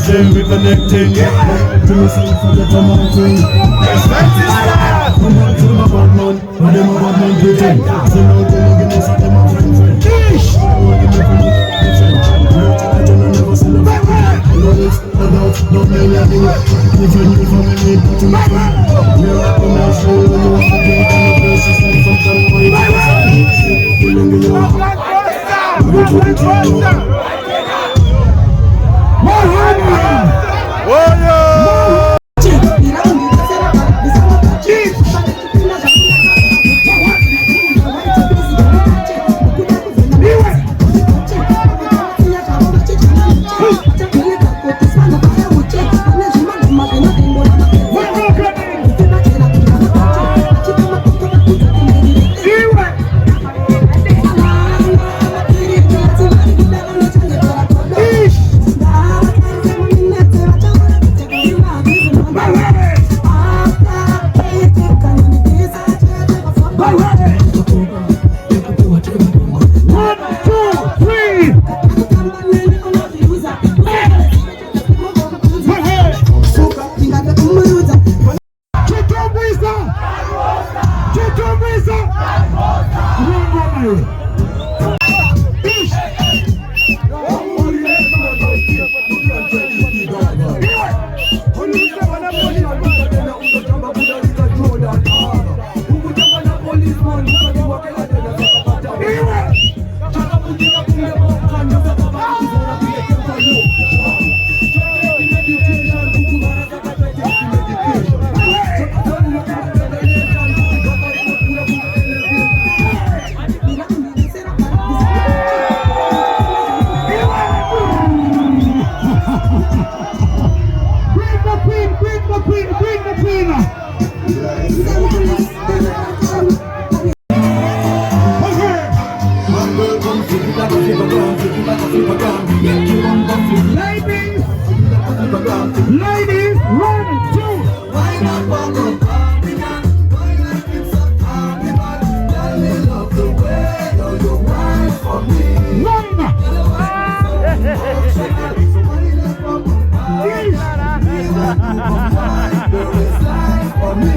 We connecting, to yourself for the mountain. Come on to my bad man, and them a bad man pretend. So now they don't give us a them a friend. Fish! I never celebrate. No ifs, no doubts, no million. If you need from me, to my friend. We're up on our show, you know what to do. And the place is like some kind of way. Feeling the young. We're trying to know. Ladies, 1, 2. Why not walk up? Why not it's a carnival? Tell me love the way you wine for me. There is life for me.